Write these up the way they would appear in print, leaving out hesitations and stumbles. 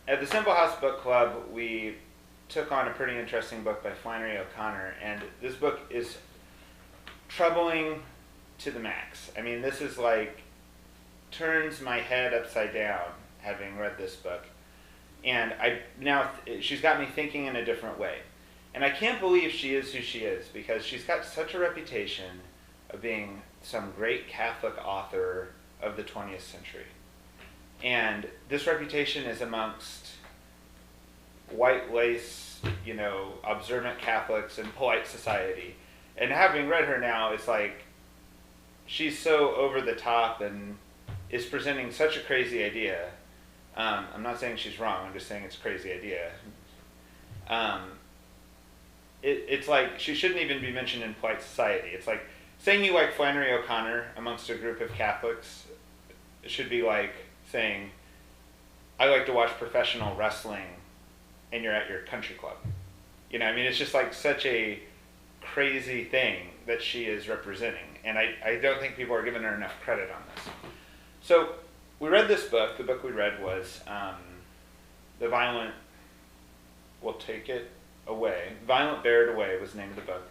at the Simple House Book Club, we took on a pretty interesting book by Flannery O'Connor, and this book is troubling to the max. I mean, this is like turns my head upside down having read this book, and she's got me thinking in a different way, and I can't believe she is who she is because she's got such a reputation of being some great Catholic author of the 20th century. And this reputation is amongst white lace, observant Catholics and polite society. And having read her now, it's like she's so over the top and is presenting such a crazy idea. I'm not saying she's wrong, I'm just saying it's a crazy idea. It's like she shouldn't even be mentioned in polite society. It's like saying you like Flannery O'Connor amongst a group of Catholics should be like saying, I like to watch professional wrestling and you're at your country club. It's just like such a crazy thing that she is representing. And I don't think people are giving her enough credit on this. So we read this book. The book we read was The Violent Will Take It Away. Violent Bear It Away was the name of the book.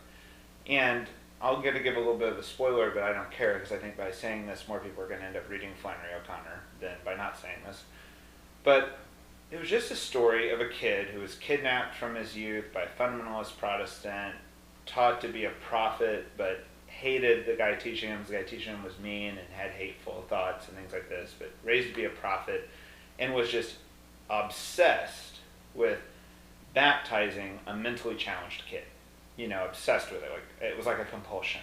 And I'll get to give a little bit of a spoiler, but I don't care because I think by saying this, more people are going to end up reading Flannery O'Connor than by not saying this. But it was just a story of a kid who was kidnapped from his youth by a fundamentalist Protestant, taught to be a prophet, but hated the guy teaching him. The guy teaching him was mean and had hateful thoughts and things like this, but raised to be a prophet and was just obsessed with baptizing a mentally challenged kid. Obsessed with it. Like it was like a compulsion,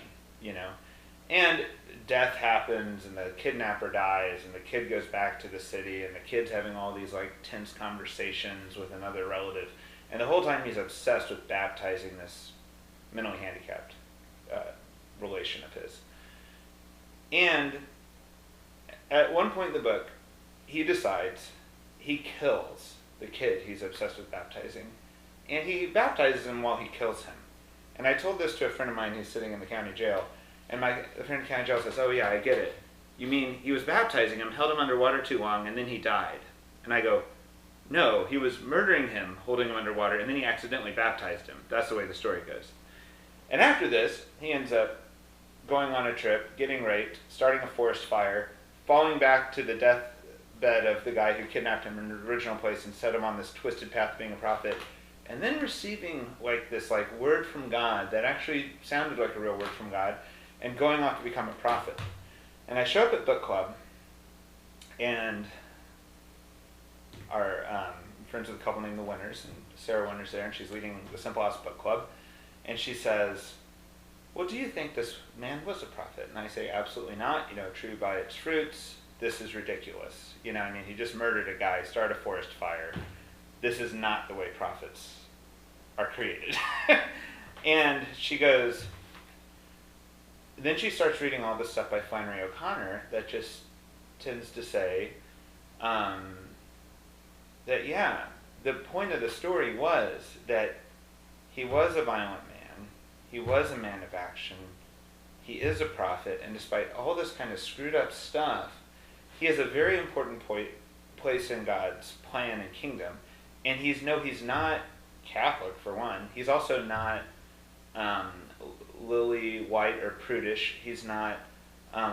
And death happens and the kidnapper dies and the kid goes back to the city and the kid's having all these like tense conversations with another relative. And the whole time he's obsessed with baptizing this mentally handicapped relation of his. And at one point in the book, he decides he kills the kid he's obsessed with baptizing. And he baptizes him while he kills him. And I told this to a friend of mine who's sitting in the county jail, and the friend in the county jail says, oh yeah, I get it. You mean he was baptizing him, held him underwater too long, and then he died? And I go, no, he was murdering him, holding him underwater, and then he accidentally baptized him. That's the way the story goes. And after this, he ends up going on a trip, getting raped, starting a forest fire, falling back to the deathbed of the guy who kidnapped him in the original place and set him on this twisted path of being a prophet, and then receiving this word from God that actually sounded like a real word from God, and going off to become a prophet. And I show up at book club, and our friends with a couple named the Winners, and Sarah Winner's there, and she's leading the Simple House Book Club, and she says, well, do you think this man was a prophet? And I say, absolutely not. True by its fruits. This is ridiculous. He just murdered a guy, started a forest fire. This is not the way prophets are created. And she goes, then she starts reading all this stuff by Flannery O'Connor that just tends to say that, yeah, the point of the story was that he was a violent man, he was a man of action, he is a prophet, and despite all this kind of screwed up stuff, he has a very important place in God's plan and kingdom. And he's not Catholic, for one. He's also not lily white or prudish. He's not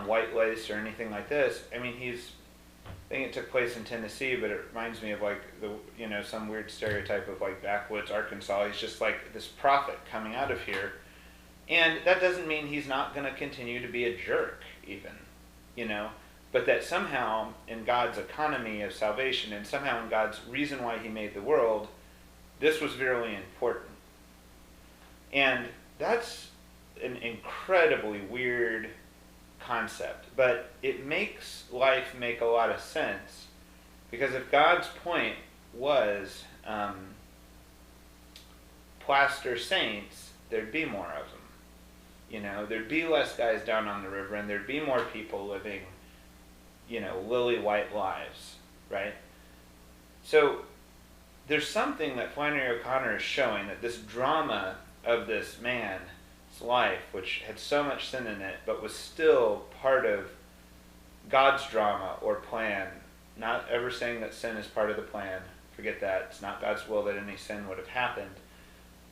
white lace or anything like this. I think it took place in Tennessee, but it reminds me of some weird stereotype of backwoods Arkansas. He's just like this prophet coming out of here. And that doesn't mean he's not going to continue to be a jerk, even, but that somehow in God's economy of salvation and somehow in God's reason why he made the world, this was really important. And that's an incredibly weird concept, but it makes life make a lot of sense, because if God's point was plaster saints, there'd be more of them. There'd be less guys down on the river, and there'd be more people living lily white lives, right? So there's something that Flannery O'Connor is showing, that this drama of this man's life, which had so much sin in it, but was still part of God's drama or plan, not ever saying that sin is part of the plan, forget that. It's not God's will that any sin would have happened.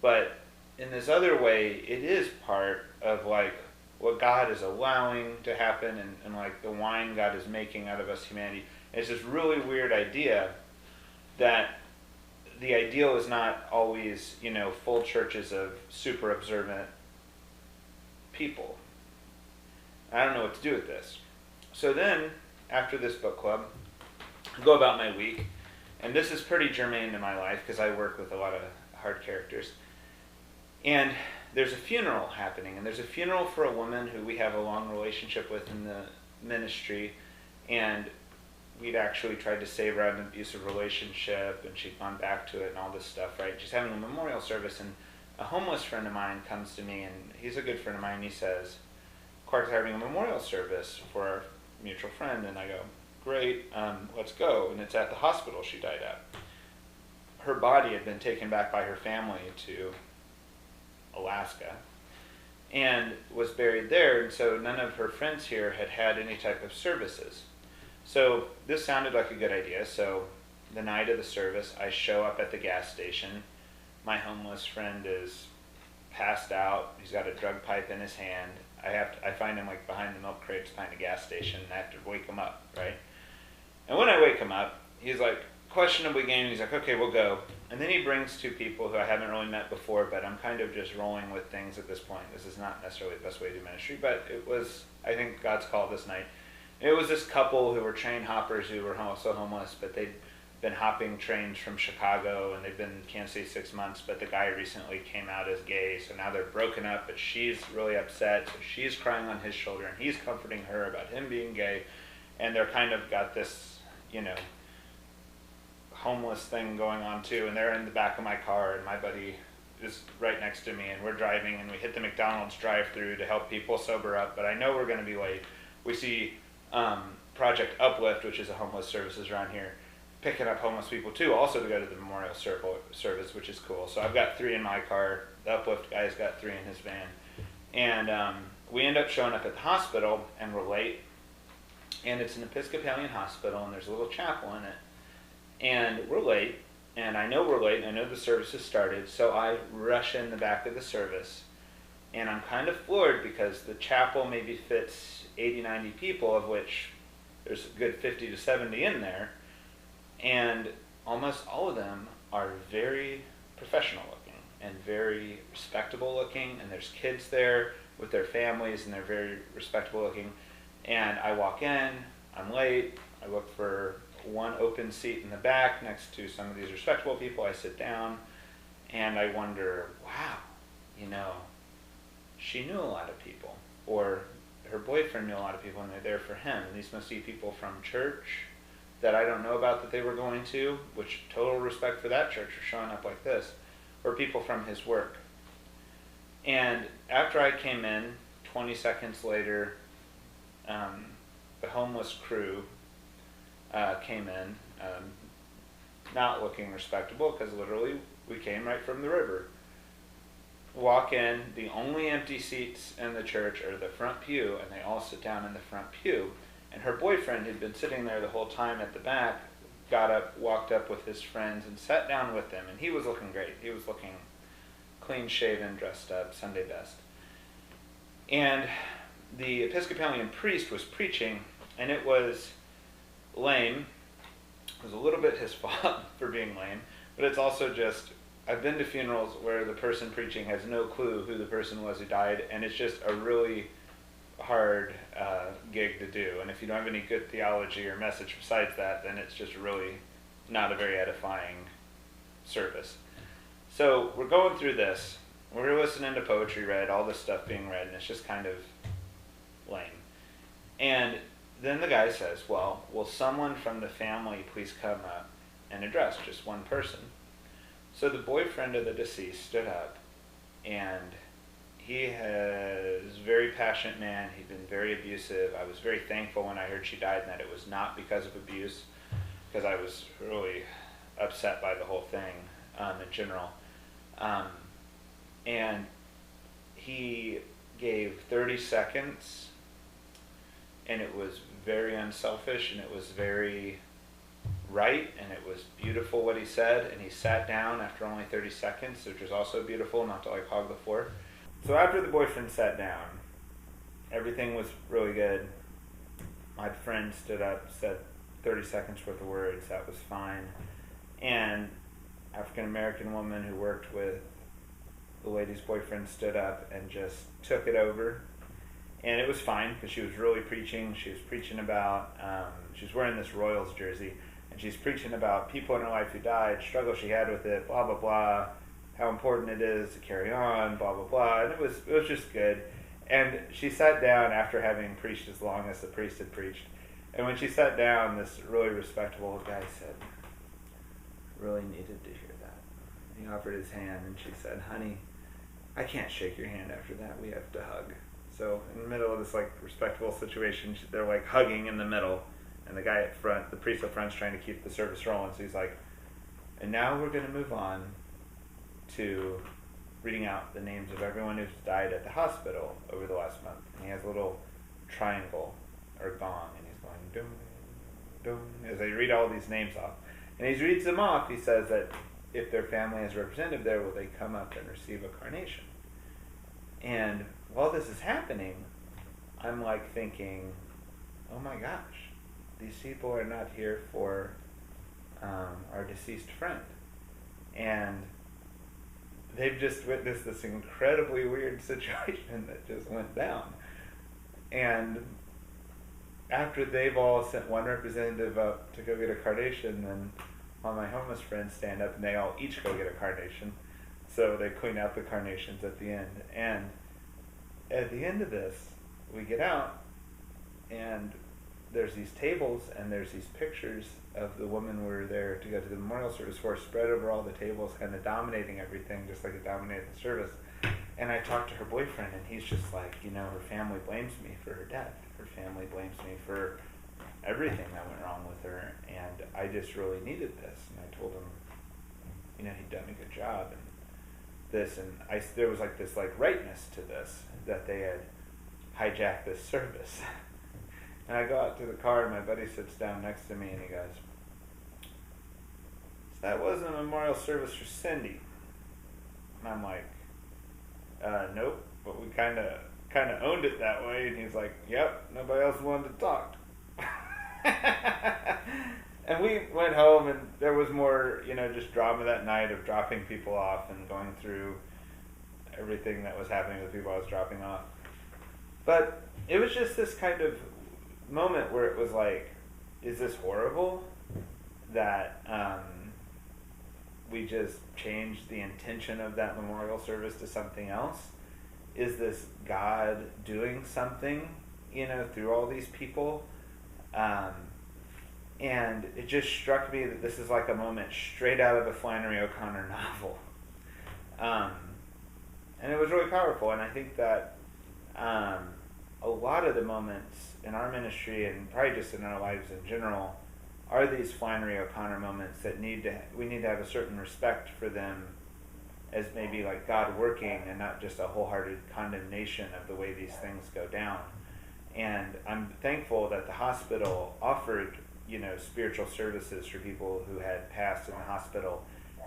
But in this other way, it is part of like what God is allowing to happen, and like the wine God is making out of us humanity. And it's this really weird idea that the ideal is not always, full churches of super observant people. I don't know what to do with this. So then, after this book club, I go about my week, and this is pretty germane to my life because I work with a lot of hard characters. And there's a funeral happening, and there's a funeral for a woman who we have a long relationship with in the ministry, and we'd actually tried to save her out of an abusive relationship, and she'd gone back to it and all this stuff, right? She's having a memorial service, and a homeless friend of mine comes to me, and he's a good friend of mine, and he says, Clark's having a memorial service for our mutual friend, and I go, great, let's go, and it's at the hospital she died at. Her body had been taken back by her family to Alaska, and was buried there, and so none of her friends here had had any type of services. So this sounded like a good idea. So the night of the service, I show up at the gas station. My homeless friend is passed out. He's got a drug pipe in his hand. I find him like behind the milk crates behind the gas station, and I have to wake him up, right? And when I wake him up, he's like questionably game. He's like, okay, we'll go. And then he brings two people who I haven't really met before, but I'm kind of just rolling with things at this point. This is not necessarily the best way to do ministry, but it was, I think, God's call this night. It was this couple who were train hoppers who were also homeless, but they'd been hopping trains from Chicago, and they've been in Kansas City 6 months, but the guy recently came out as gay, so now they're broken up, but she's really upset, so she's crying on his shoulder, and he's comforting her about him being gay, and they're kind of got this, homeless thing going on too, and they're in the back of my car, and my buddy is right next to me, and we're driving, and we hit the McDonald's drive-thru to help people sober up, but I know we're going to be late. We see Project Uplift, which is a homeless services around here, picking up homeless people too, also to go to the memorial service, which is cool. So I've got 3 in my car, the Uplift guy's got 3 in his van, and we end up showing up at the hospital, and we're late, and it's an Episcopalian hospital, and there's a little chapel in it, and we're late, and I know we're late, and I know the service has started, so I rush in the back of the service, and I'm kind of floored because the chapel maybe fits 80, 90 people, of which there's a good 50 to 70 in there, and almost all of them are very professional looking and very respectable looking, and there's kids there with their families, and they're very respectable looking. And I walk in, I'm late, I look for one open seat in the back next to some of these respectable people. I sit down, and I wonder, wow, she knew a lot of people, or her boyfriend knew a lot of people, and they're there for him. And these must be people from church that I don't know about that they were going to, which total respect for that church for showing up like this, or people from his work. And after I came in, 20 seconds later, the homeless crew came in, not looking respectable, because literally we came right from the river. Walk in, the only empty seats in the church are the front pew, and they all sit down in the front pew. And her boyfriend, who'd been sitting there the whole time at the back, got up, walked up with his friends, and sat down with them. And he was looking great. He was looking clean-shaven, dressed up, Sunday best. And the Episcopalian priest was preaching, and it was lame. It was a little bit his fault for being lame, but it's also just, I've been to funerals where the person preaching has no clue who the person was who died, and it's just a really hard gig to do. And if you don't have any good theology or message besides that, then it's just really not a very edifying service. So we're going through this. We're listening to poetry read, all this stuff being read, and it's just kind of lame. And then the guy says, well, will someone from the family please come up and address just one person? So the boyfriend of the deceased stood up, and he is a very passionate man. He'd been very abusive. I was very thankful when I heard she died and that it was not because of abuse, because I was really upset by the whole thing in general. And he gave 30 seconds, and it was very unselfish, and it was very right, and it was beautiful what he said, and he sat down after only 30 seconds, which was also beautiful, not to like hog the floor. So after the boyfriend sat down, everything was really good. My friend stood up, said 30 seconds worth of words, that was fine. And African-American woman who worked with the lady's boyfriend stood up and just took it over. And it was fine because she was really preaching. She was preaching about, she was wearing this Royals jersey, and she's preaching about people in her life who died, struggle she had with it, blah, blah, blah, how important it is to carry on, blah, blah, blah. And it was just good. And she sat down after having preached as long as the priest had preached. And when she sat down, this really respectable guy said, really needed to hear that. He offered his hand, and she said, honey, I can't shake your hand after that. We have to hug. So in the middle of this like respectable situation, they're like hugging in the middle, and the guy at front, the priest up front, is trying to keep the service rolling. So he's like, and now we're going to move on to reading out the names of everyone who's died at the hospital over the last month. And he has a little triangle or gong, and he's going dum dum as they read all these names off. And as he reads them off, he says that if their family is represented there, will they come up and receive a carnation? And while this is happening, I'm like thinking, oh my gosh, these people are not here for our deceased friend. And they've just witnessed this incredibly weird situation that just went down. And after they've all sent one representative up to go get a carnation, then all my homeless friends stand up and they all each go get a carnation. So they clean out the carnations at the end. And at the end of this, we get out, and there's these tables and there's these pictures of the woman we were there to go to the memorial service for, spread over all the tables, kind of dominating everything, just like it dominated the service. And I talked to her boyfriend, and he's just like, her family blames me for her death. Her family blames me for everything that went wrong with her, and I just really needed this. And I told him, he'd done a good job, and this, and there was like this like rightness to this, that they had hijacked this service. And I go out to the car, and my buddy sits down next to me, and he goes, that wasn't a memorial service for Cindy. And I'm like, nope, but we kind of owned it that way. And he's like, yep, nobody else wanted to talk. And we went home, and there was more, just drama that night of dropping people off and going through everything that was happening with people I was dropping off. But it was just this kind of moment where it was like, is this horrible that we just changed the intention of that memorial service to something else? Is this God doing something, through all these people? And it just struck me that this is like a moment straight out of a Flannery O'Connor novel. And it was really powerful, and I think that a lot of the moments in our ministry, and probably just in our lives in general, are these Flannery O'Connor moments that we need to have a certain respect for them as maybe like God working, and not just a wholehearted condemnation of the way these things go down. And I'm thankful that the hospital offered, spiritual services for people who had passed in the hospital.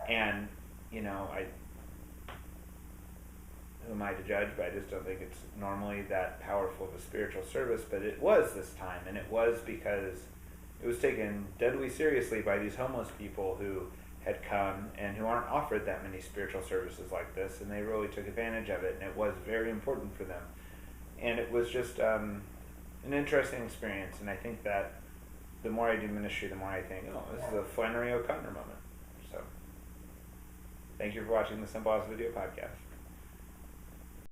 And, who am I to judge, but I just don't think it's normally that powerful of a spiritual service. But it was this time, and it was because it was taken deadly seriously by these homeless people who had come and who aren't offered that many spiritual services like this, and they really took advantage of it, and it was very important for them. And it was just an interesting experience, and I think that the more I do ministry, the more I think, this is a Flannery O'Connor moment. So, thank you for watching the Simple House Video Podcast.